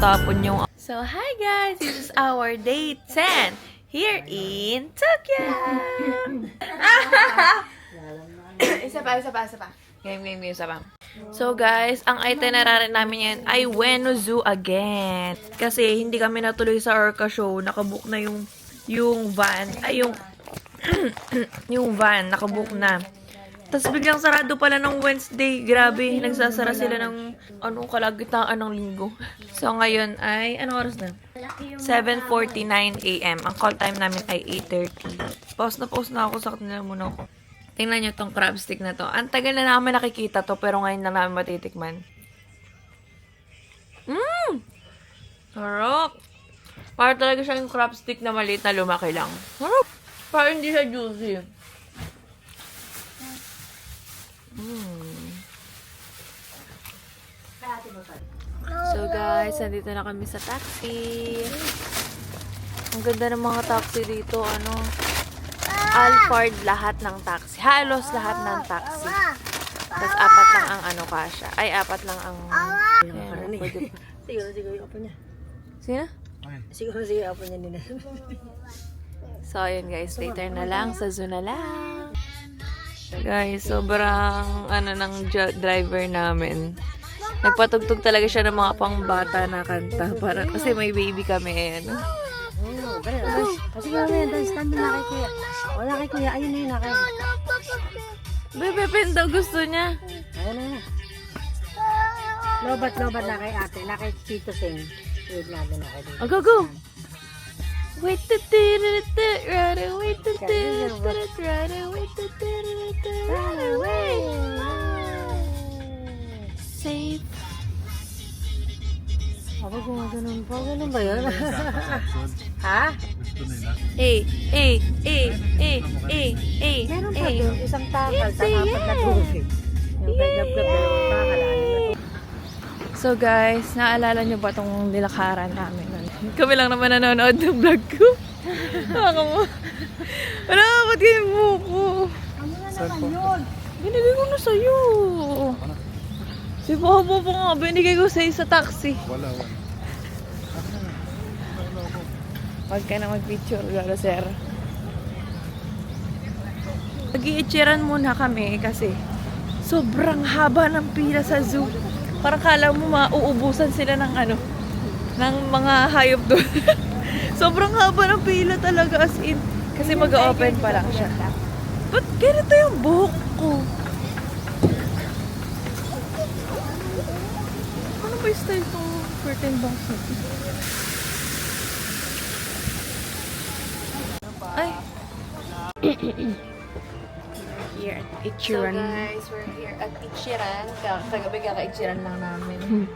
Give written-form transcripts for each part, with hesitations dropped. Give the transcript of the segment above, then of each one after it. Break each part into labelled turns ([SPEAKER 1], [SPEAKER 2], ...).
[SPEAKER 1] natapon yung... So, hi guys! This is our day 10 here in Tokyo! Isa pa. Game, isa pa. So guys, ang itinerary namin yan ay Ueno Zoo again. Kasi hindi kami natuloy sa Orca Show. Nakabook na yung van. Ay, yung van, nakabook na. Tapos biglang sarado pala ng Wednesday. Grabe, nagsasara sila ng kalagitnaan ng linggo. So ngayon ay, anong oras na? 7:49 AM. Ang call time namin ay 8:30. Pause na ako. Sakit nila muna ako. Tingnan nyo tong crab stick na to. Ang tagal na namin nakikita to, pero ngayon na namin matitikman. Sarap! Para talaga siyang crab stick na maliit na lumaki lang. Sarap! Para hindi siya juicy. So guys, nandito na kami sa taxi. Ang ganda ng mga taxi dito, Alphard lahat ng taxi. Halos lahat ng taxi. Tapos apat lang ang kasha. Ay, apat lang ang...
[SPEAKER 2] Siguro yung apo niya.
[SPEAKER 1] Sino?
[SPEAKER 2] Siguro yung apo niya nila.
[SPEAKER 1] So, ayun guys. Later na lang. Sa zoo na lang. Guys, sobrang ng driver namin. Nagpatugtog talaga siya ng mga pangbata na kanta. Kasi may baby kami.
[SPEAKER 2] Kasi kami yan, stand na kay kuya. Wala kay kuya, ayun na yun na kay.
[SPEAKER 1] Bebe Pen daw gusto niya.
[SPEAKER 2] Ayun na. Lobat na kay ate, na kay Tito Sing. Tuwid natin na kay dito.
[SPEAKER 1] Go! Wait to run away to run away. Safe.
[SPEAKER 2] Ako gumaganon pa. Ganun ba yun? Ha?
[SPEAKER 1] Eh.
[SPEAKER 2] Meron pa doon. Isang takal. Apat na tubig. Yung kay Gab-Gab na yung takal.
[SPEAKER 1] So guys, naalala nyo ba itong nilakaran namin? Kami lang naman nanonood ng vlog ko. Baka mo. Ano, ba't ganyan mo ko?
[SPEAKER 2] Ano na naman yun?
[SPEAKER 1] Binigay ko na sa'yo. Si Bobo po nga, binigay ko sa'yo sa taxi.
[SPEAKER 3] Wala.
[SPEAKER 1] Huwag ka na mag-picture, gala sir. Mag-iitsiran muna kami kasi sobrang haba ng pila sa zoo. Parang kala mo mauubusan sila ng ng mga hayop doon. Sobrang haba ng pila talaga as in. Kasi mag-open pa lang siya. Ba't ganito yung buhok ko? Ano ba yung style ko? Curtain box na ito? Ay! Here at Ichiran. So guys, we're here at Ichiran. Kagabi kaka-Ichiran lang namin.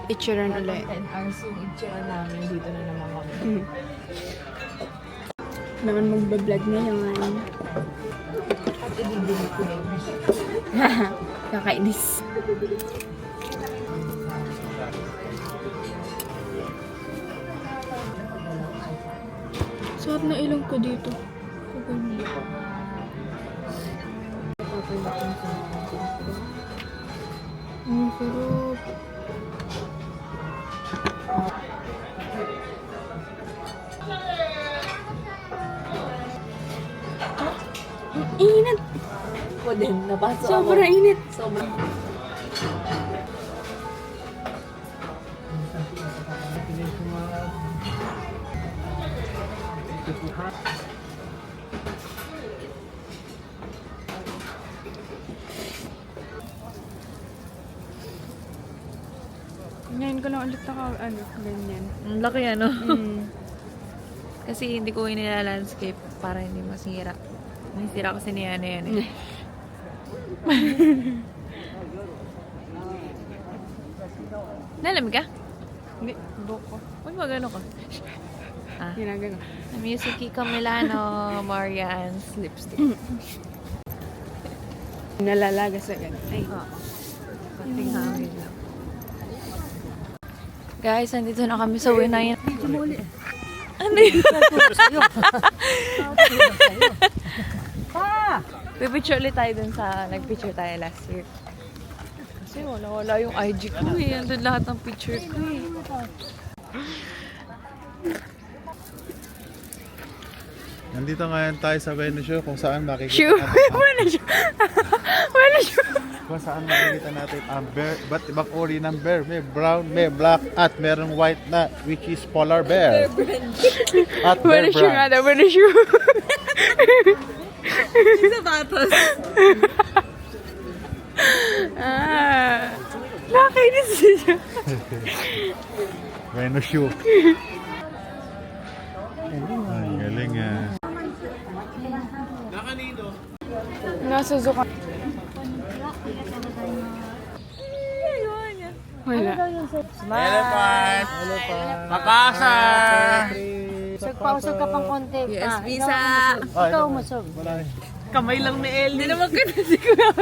[SPEAKER 2] Ichiran ulit.
[SPEAKER 1] 10 hours yung Ichiran namin. Dito na naman kami.
[SPEAKER 2] Naman magbablog ngayon.
[SPEAKER 1] At ididili ko yun.
[SPEAKER 2] Kakainis. Sarap na ilong ko dito. Ang sarap. Ang init.
[SPEAKER 1] Ako din, napasok ako.
[SPEAKER 2] Sobrang init.
[SPEAKER 1] Sobrang.
[SPEAKER 2] Ngayon ko lang ulit ganyan.
[SPEAKER 1] Ang laki Kasi hindi ko inila-landscape para hindi masira. Masira kasi ni yan eh. Nalamig ka?
[SPEAKER 2] Hindi, buko.
[SPEAKER 1] Huwag magano ka.
[SPEAKER 2] Ginagano.
[SPEAKER 1] Music Camilano, Marian's lipstick.
[SPEAKER 2] Nalalagas agad. Ay.
[SPEAKER 1] Konting hangin lang. Guys, nandito na kami sa Winayan. Ano yun? Pipicture ulit tayo dun sa nagpicture tayo last year. Kasi wala yung IG ko eh. Andun lahat ng picture ko eh.
[SPEAKER 3] Nandito ngayon tayo sa Venus Show kung saan makikita
[SPEAKER 1] Shoe.
[SPEAKER 3] natin
[SPEAKER 1] Wala siya. Wala siya.
[SPEAKER 3] kung saan makikita natin ang bear, ba't ibang uri ng bear. May brown, may black, at merong white na, which is polar bear. At bear
[SPEAKER 1] Wala siya nga
[SPEAKER 3] brand.
[SPEAKER 1] daw. Wala siya. Nakainis siya.
[SPEAKER 3] Venus Show. Ang galing ah.
[SPEAKER 1] Nasa Zuka. Wala.
[SPEAKER 3] Elephant! Makasa!
[SPEAKER 2] Pausog ka pang konti.
[SPEAKER 1] Yes, visa.
[SPEAKER 2] Ikaw umusog.
[SPEAKER 1] Kamay lang ni El. Hindi naman kita si Kuya.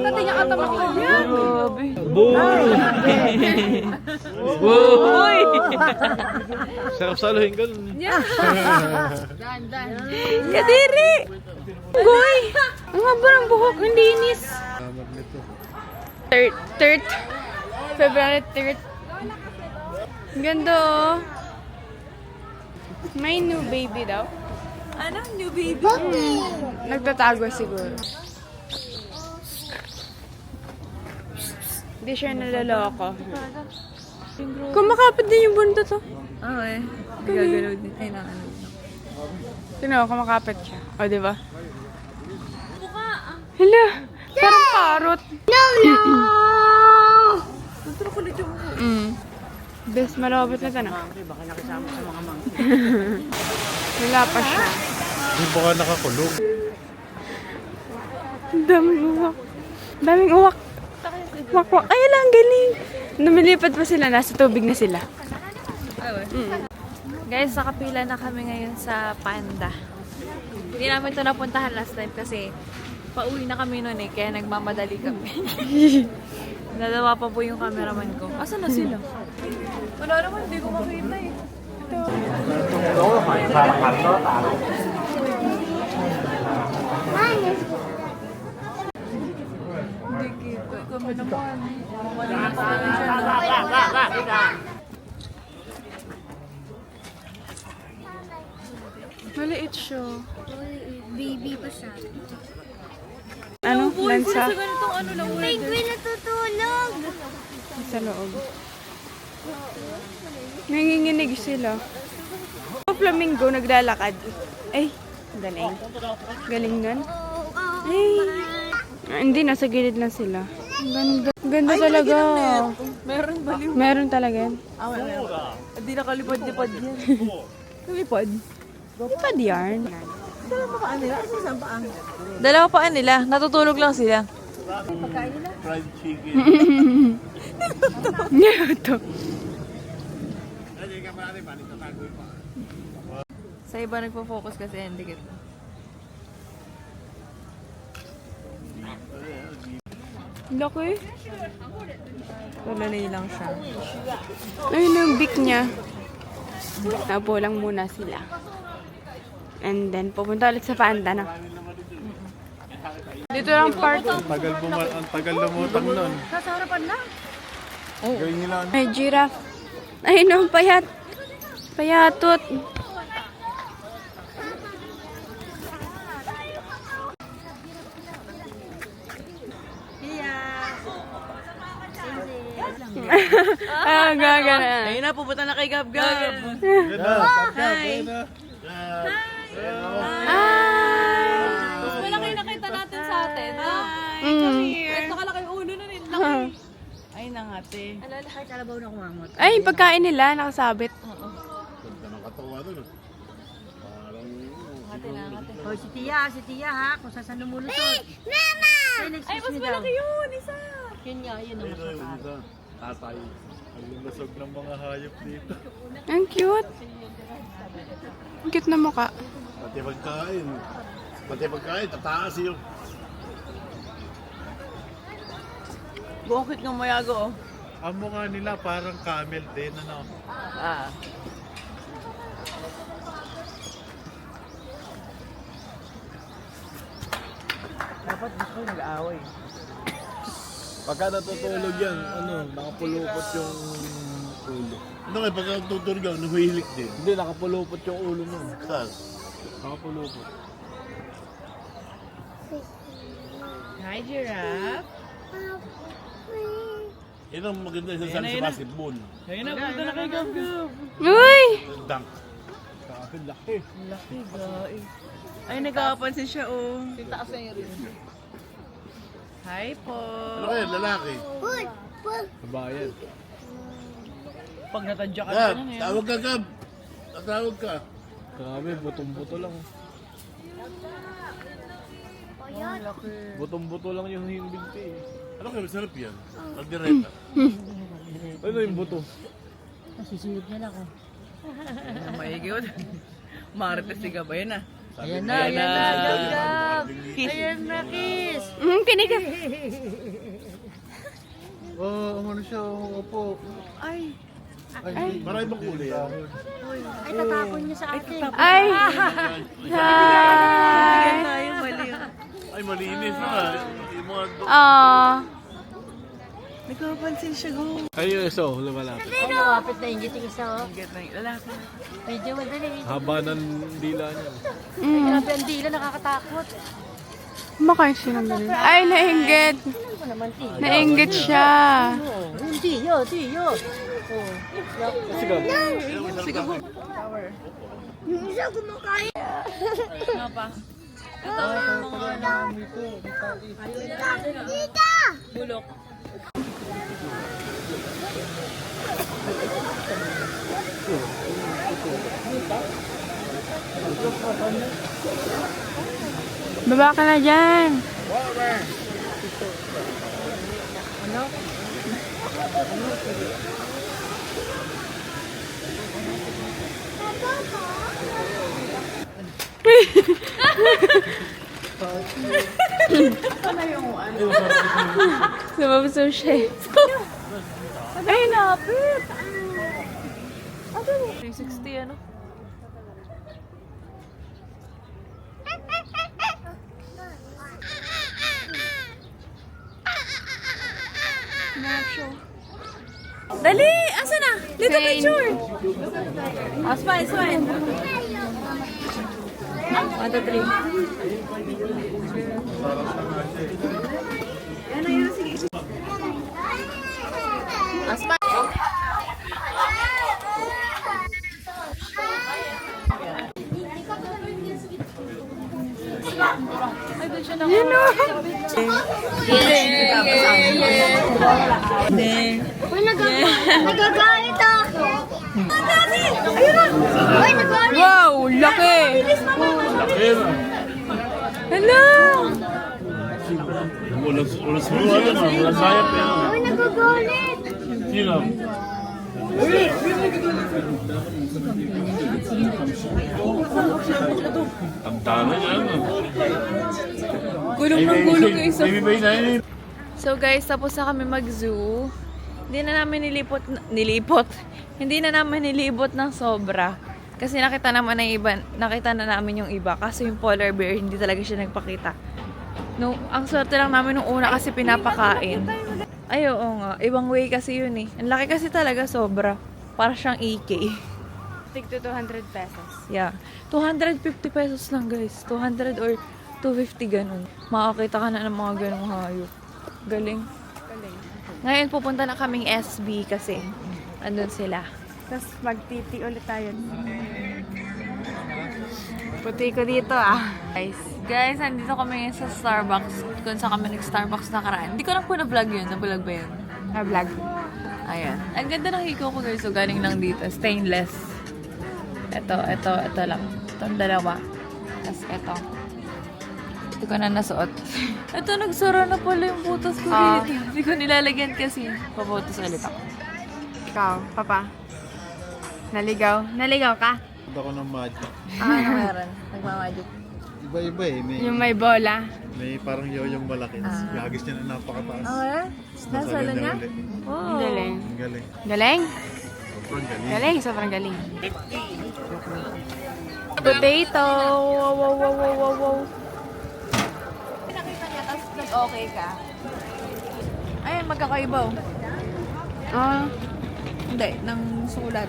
[SPEAKER 2] Pati niya katamak ko.
[SPEAKER 1] Grabe. Uy!
[SPEAKER 3] Sarap saluhin ka nun.
[SPEAKER 1] Kadiri! Goy! Ang haba ng buhok, hindi inis.
[SPEAKER 3] Salamat nito.
[SPEAKER 1] 3rd. February 3rd. Ang ganda oh. May new baby daw. Ano? New baby? Nagtatago siguro. Hindi siya nalaloko. Kumakapit din yung buntot to.
[SPEAKER 4] Oo eh. Gagalaw din. Ay, nakano.
[SPEAKER 1] Sino, kumakapit siya. O, diba? Hala, parang parot. No! Best malabot na tanong.
[SPEAKER 2] Baka nakisama sa mga mang.
[SPEAKER 1] Wala pa siya.
[SPEAKER 3] Hindi po ka nakakulong.
[SPEAKER 1] Daming uwak. Daming uwak. Wak-wak. Ay, lang, galing. Lumilipad pa sila. Nasa tubig na sila.
[SPEAKER 4] Guys, nakapila na kami ngayon sa Panda. Hindi namin ito napuntahan last time kasi pauwi na kami noon eh, kaya nagmamadali kami. Dalawa pa po yung cameraman ko. Asan na sila? Wala naman, hindi ko makita eh.
[SPEAKER 1] Maliit siya.
[SPEAKER 2] Baby pa siya.
[SPEAKER 1] Ano? Lansa?
[SPEAKER 4] ganitong ano lang wala.
[SPEAKER 2] Penguin natutulog!
[SPEAKER 1] Sa loob. Nanginginig sila. Flamingo naglalakad. Ay, galing. Galing nun. Ay. Hindi, nasa gilid lang sila. Ganda. Ganda talaga.
[SPEAKER 4] Meron baliw.
[SPEAKER 1] Meron talaga yan.
[SPEAKER 4] Hindi nakalipad-lipad yan. Kalipad?
[SPEAKER 1] Lipad yarn.
[SPEAKER 4] Dalawa pa nila. Natutulog lang sila.
[SPEAKER 3] Fried chicken.
[SPEAKER 1] Ito.
[SPEAKER 4] Sa iba nagpo-focus kasi hindi kita.
[SPEAKER 1] Laki.
[SPEAKER 4] Tulalay lang siya.
[SPEAKER 1] Ayun yung beak niya. Tabo lang muna sila. And then, pupunta ulit sa Panda na. Dito lang part.
[SPEAKER 3] Ang tagal lumutang nun.
[SPEAKER 2] Sa harapan lang.
[SPEAKER 3] Gawin nila ano?
[SPEAKER 1] Ay, giraffe. Ay, no, payat. Payatot. Gagana.
[SPEAKER 4] Ayun na, pupunta na kay Gab-Gab.
[SPEAKER 3] Hi!
[SPEAKER 4] Mas malaki nakita natin sa atin. Ito kalaki yung ulo na rin. Ay, nangate.
[SPEAKER 2] Alala, kahit alabaw na kumamot.
[SPEAKER 1] Ay, pagkain nila, nakasabit.
[SPEAKER 2] O, si Tia ha, kung saan lumulusot. Hey, Mama! Ay, mas malaki
[SPEAKER 4] Yun, isa.
[SPEAKER 2] Yun nga, yun ang masarap.
[SPEAKER 3] Tatay. Ang lusog ng mga hayop dito.
[SPEAKER 1] Ang cute. Ang cute na mukha.
[SPEAKER 3] Pati pagkain. Pati pagkain, tataas yung...
[SPEAKER 4] Bukit ng mayago, oh.
[SPEAKER 3] Ang mukha nila parang camel din, ano?
[SPEAKER 4] Ah. Dapat gusto nag-aaway.
[SPEAKER 5] Pagka natutulog yan, nakapulupot yung ulo.
[SPEAKER 3] Ano kayo, pag tutulog ako, nahuhilik din.
[SPEAKER 5] Hindi, nakapulupot yung ulo mo.
[SPEAKER 3] Saan?
[SPEAKER 5] Nakapulupot.
[SPEAKER 1] Hi, giraffe.
[SPEAKER 3] Yan ang maganda sa basketball.
[SPEAKER 5] Ayun na, punta na kay Gab-Gab.
[SPEAKER 1] Uy!
[SPEAKER 3] Dunk.
[SPEAKER 5] Sa akin, laki.
[SPEAKER 1] Laki, guys. Ay, nagkakapansin siya, oh. Hi po.
[SPEAKER 3] Ano kayo, lalaki?
[SPEAKER 5] Kabayan.
[SPEAKER 1] Pag natadya ka
[SPEAKER 3] Gab, tawag ka Gab. Tatawag ka.
[SPEAKER 5] Grabe, butong-buto lang. Butong-buto lang yung himbing eh.
[SPEAKER 3] Ano kayo, masarap yan? Aldereta.
[SPEAKER 5] Ano yung buto?
[SPEAKER 2] Nasusunod na lang ako.
[SPEAKER 1] Maigod. Marites si Gabay na.
[SPEAKER 2] Ayan na, Gab-Gab.
[SPEAKER 1] Ayan na, kiss.
[SPEAKER 2] Kinigas.
[SPEAKER 3] Ano siya, opo.
[SPEAKER 1] Ay.
[SPEAKER 3] Marami bang kulay yan?
[SPEAKER 2] Ay, tatapon niya sa atin.
[SPEAKER 1] Ay.
[SPEAKER 2] Hi!
[SPEAKER 1] Tayo mali.
[SPEAKER 3] Ay, malinis na. Yung mga
[SPEAKER 1] Nagkapansin siya, go.
[SPEAKER 5] Ayun, so, lumalapit.
[SPEAKER 2] Ay, lumapit na ingit yung isa, oh.
[SPEAKER 1] Get na yung lalaki.
[SPEAKER 2] Medyo madali.
[SPEAKER 5] Haba ng dila niya.
[SPEAKER 2] Ay, grabe ang dila, nakakatakot.
[SPEAKER 6] Kumakain siya ng ganun. Ay, nainggit.
[SPEAKER 2] Ano ba naman, tiyo?
[SPEAKER 6] Nainggit siya.
[SPEAKER 2] Yung tiyo, tiyo. Oh.
[SPEAKER 5] Kasi Gab.
[SPEAKER 1] Ano pa? Ito yung mga bulok.
[SPEAKER 6] Baba ka na dyan. Sumabso siya eh. Ay, napit!
[SPEAKER 1] 360 ano? Dali! Asa na? Dito picture! Oh, smile, smile. 1, 2, 3.
[SPEAKER 7] Nagagalit ako. Uy, nagagalit.
[SPEAKER 6] Wow, laki! Hello!
[SPEAKER 3] Ulas mo, walang sayap yan.
[SPEAKER 7] Uy, nagagalit.
[SPEAKER 3] Sino? Ang dami niya, ano?
[SPEAKER 6] Gulong ng gulong yung isa.
[SPEAKER 3] Baby bay na yun.
[SPEAKER 1] So guys, tapos na kami mag-zoo. Hindi na namin Hindi na namin nilibot ng sobra. Kasi nakita naman na iba, nakita na namin yung iba. Kaso yung polar bear, hindi talaga siya nagpakita. No, ang swerte lang namin nung una kasi pinapakain. Ay, oo nga. Ibang way kasi yun eh. Ang laki kasi talaga sobra. Para siyang EK.
[SPEAKER 6] Tig to 200 pesos.
[SPEAKER 1] Yeah. 250 pesos lang guys. 200 or 250 ganun. Makakita ka na ng mga ganung hayop. Galing. Ngayon pupunta na kaming SB kasi andun sila.
[SPEAKER 6] Tapos magtiti ulit tayo. Puti ko dito ah.
[SPEAKER 1] Guys, nandito kami ngayon sa Starbucks. Kung saan kami nag-Starbucks nakaraan. Hindi ko lang po na-vlog yun. Na-vlog ba yun?
[SPEAKER 6] Vlog.
[SPEAKER 1] Ayan. Ang ganda ng hiko ko guys. So, galing lang dito. Stainless. Ito lang. Itong dalawa. Tapos ito. Hindi ko na nasuot. Ito, nagsara na pala yung butas ko dito. Hindi ko nilalagyan kasi. Pabutas ulit ako.
[SPEAKER 6] Ikaw, papa. Naligaw. Naligaw ka?
[SPEAKER 3] Punta ko ng magic.
[SPEAKER 1] Ano meron? Nagmamagic.
[SPEAKER 3] Iba-iba eh.
[SPEAKER 6] Yung may bola.
[SPEAKER 3] May parang yoyong malaki. Gagis niya na napakataas.
[SPEAKER 1] Okay? Nasala niya?
[SPEAKER 3] ulit.
[SPEAKER 1] Oh.
[SPEAKER 6] Galing.
[SPEAKER 3] Ang galing.
[SPEAKER 6] Galing?
[SPEAKER 3] Sobrang galing.
[SPEAKER 6] Galing, sobrang galing. Potato! Wow, wow, wow, wow, wow, wow.
[SPEAKER 1] Nakita niya, tapos nag-okay ka. Ayun,
[SPEAKER 4] magkakaiba oh.
[SPEAKER 6] Ah,
[SPEAKER 4] Hindi, ng sulat.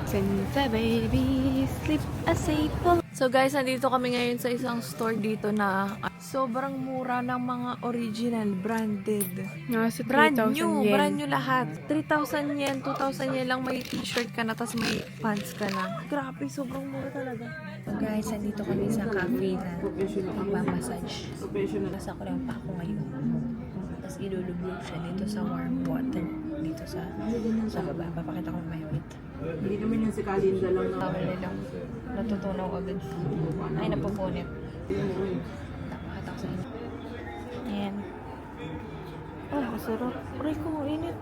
[SPEAKER 6] since a baby sleep a safe.
[SPEAKER 1] So guys, nandito kami ngayon sa isang store dito na sobrang mura ng mga original, branded.
[SPEAKER 6] Nasa
[SPEAKER 1] Brand
[SPEAKER 6] 3,000
[SPEAKER 1] new,
[SPEAKER 6] yen.
[SPEAKER 1] brand new lahat. 3,000 yen, 2,000 yen lang may t-shirt ka na, tapos may pants ka na. Grabe, sobrang mura talaga. So guys, nandito kami sa cafe na magmamassage. Nasa ko lang pa ako ngayon. Tapos ilulubog siya dito sa warm water. Dito sa baba. Papakita ko mamaya wait.
[SPEAKER 2] Hindi naman yung si Kalinda lang.
[SPEAKER 1] Tawal nilang natutunaw agad. Ay, napupunit. Napakita ko sa inyo. Ayan. Oh, kasarap. Aray ko, init.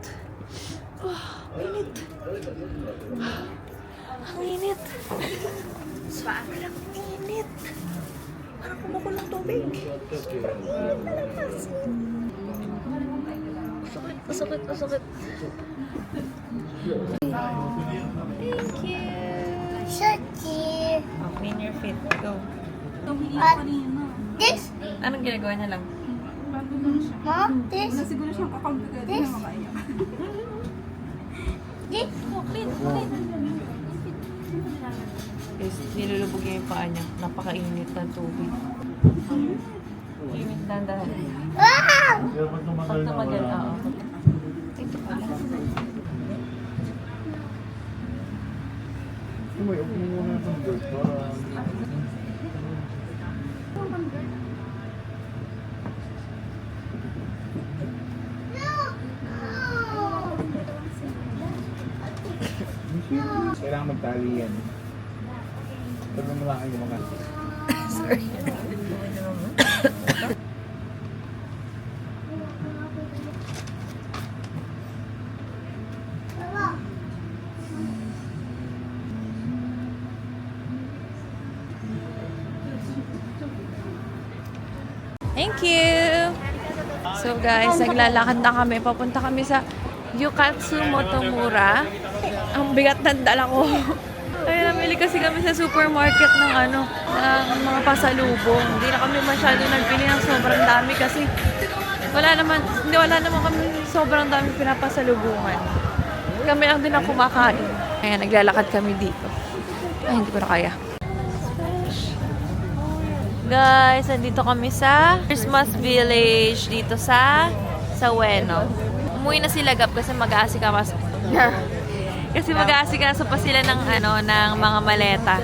[SPEAKER 1] Oh, init. Ang init. Sobrang init. Parang kumukulo ng tubig. Masakit, masakit. Thank you.
[SPEAKER 7] Shorty.
[SPEAKER 1] Oh, clean your feet. Go.
[SPEAKER 7] This?
[SPEAKER 1] Anong ginagawa niya lang?
[SPEAKER 7] Mom? This? This? This?
[SPEAKER 1] Is nilulubog niya yung paa niya. Napakainit ng tubig. Init dandahan.
[SPEAKER 7] Wow!
[SPEAKER 1] Pag tumagal, oo. Ito pala.
[SPEAKER 3] Kailangan magtali yan. Tulong mo lang kayo mga.
[SPEAKER 4] Thank you! So guys, naglalakad na kami. Papunta kami sa Yukatsu Motomura. Ang bigat ng dala ko. Kaya namili kasi kami sa supermarket ng ng mga pasalubong. Hindi na kami masyado nagpili ng sobrang dami kasi wala naman kami sobrang dami pinapasalubungan. Kami lang din ang kumakain. Kaya naglalakad kami dito. Ay, hindi ko na kaya. Guys, nandito kami sa Christmas Village dito sa Ueno. Umuwi na sila Gab kasi mag-aasikaso. Kasi mag-aasikaso pa sila ng ng mga maleta.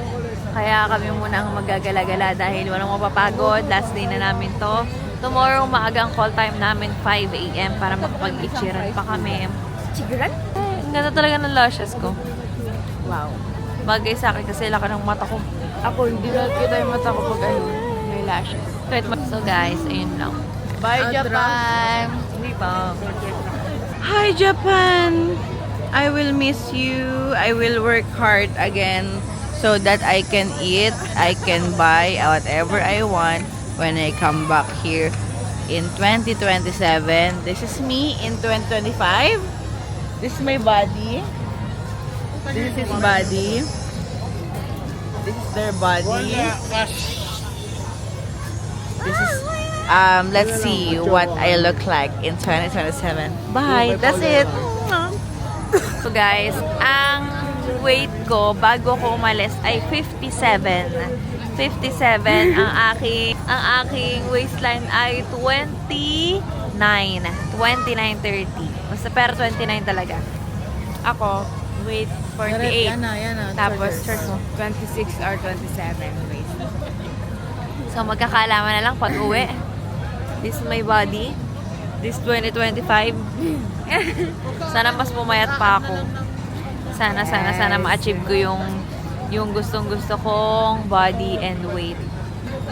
[SPEAKER 4] Kaya kami muna ang magagala-gala dahil walang mapapagod. Last day na namin to. Tomorrow maagang call time namin 5 AM para makapag-ichiran pa kami. Chigiran? Ang ganda talaga ng lashes ko. Wow. Bagay sa akin kasi laki ng mata ko.
[SPEAKER 6] Ako, hindi na kita yung mata ko pag may lashes.
[SPEAKER 1] So guys, ayun lang.
[SPEAKER 6] Bye, Japan!
[SPEAKER 1] Hindi pa.
[SPEAKER 6] Hi, Japan! I will miss you. I will work hard again so that I can eat, I can buy whatever I want when I come back here in 2027. This is me in 2025. This is my body. This is his body. This is their body. This is let's see what I look like in 2027. Bye. That's it.
[SPEAKER 1] So guys, ang weight ko bago ko umalis ay 57. 57. Ang aking waistline ay 29. 29.30. Basta pero 29 talaga. Ako, weight 48. Tapos shirt mo.
[SPEAKER 6] 26 or 27 waist.
[SPEAKER 1] So magkakaalaman na lang pag uwi. This is my body. This 2025. Sana mas pumayat pa ako. Sana ma-achieve ko yung gustong-gusto kong body and weight.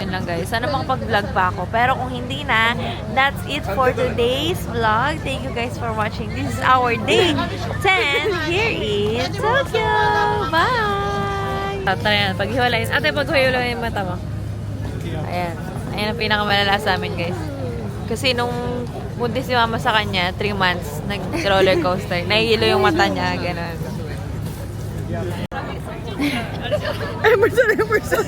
[SPEAKER 1] Yun lang guys. Sana makapag-vlog pa ako. Pero kung hindi na, that's it for today's vlog. Thank you guys for watching. This is our day 10 here in Tokyo. Bye! Tara yan. Paghiwalayin. Ate, paghiwalayin yung mata mo. Ayan. Ayan ang pinakamalala sa amin guys. Kasi nung buntis si mama sa kanya, 3 months, nag-roller coaster. Nahihilo yung mata niya, gano'n.
[SPEAKER 6] Emerson!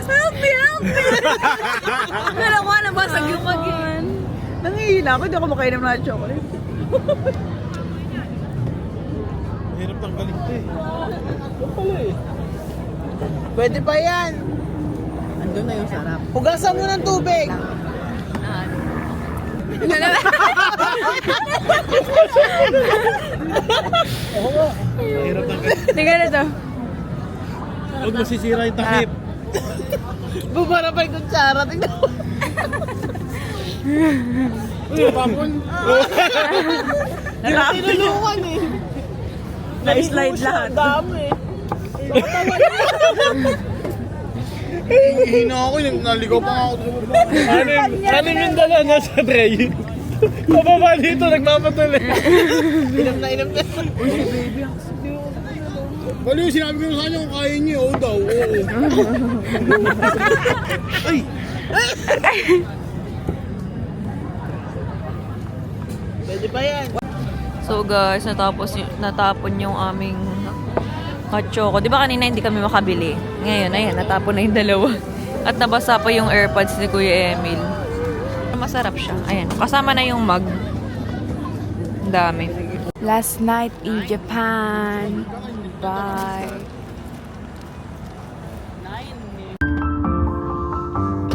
[SPEAKER 6] Help me!
[SPEAKER 1] Alam ko, nabasag yung mag-in.
[SPEAKER 6] Nangihina ako, hindi ako makainom ng chocolate.
[SPEAKER 5] Hirap ng galing to eh. Ito pala eh. Pwede pa yan.
[SPEAKER 6] Andun na yung sarap.
[SPEAKER 5] Hugasan mo ng tubig.
[SPEAKER 3] Hirap ng galing.
[SPEAKER 4] Tingnan na to.
[SPEAKER 3] Huwag masisira yung takip.
[SPEAKER 6] Bubara pa yung kutsara. Tingnan mo. Tinulungan eh. Na-slide lahat. Dami.
[SPEAKER 5] Hihina ako, naligaw pa nga ako.
[SPEAKER 3] Ano yung dala na sa tray? Pababa dito, nagpapatuloy.
[SPEAKER 6] Inom na.
[SPEAKER 5] Baliw, sinabi ko sa kanya kung kaya niyo, oo daw, oo. Ay! Pwede pa yan.
[SPEAKER 1] So guys, natapon yung aming hot choco. Di ba kanina hindi kami makabili? Ngayon, ayan, natapon na yung dalawa. At nabasa pa yung AirPods ni Kuya Emil. Masarap siya. Ayan, kasama na yung mug. Ang dami.
[SPEAKER 4] Last night in Japan. Bye.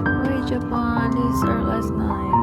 [SPEAKER 1] Bye, Japan. This is our last night.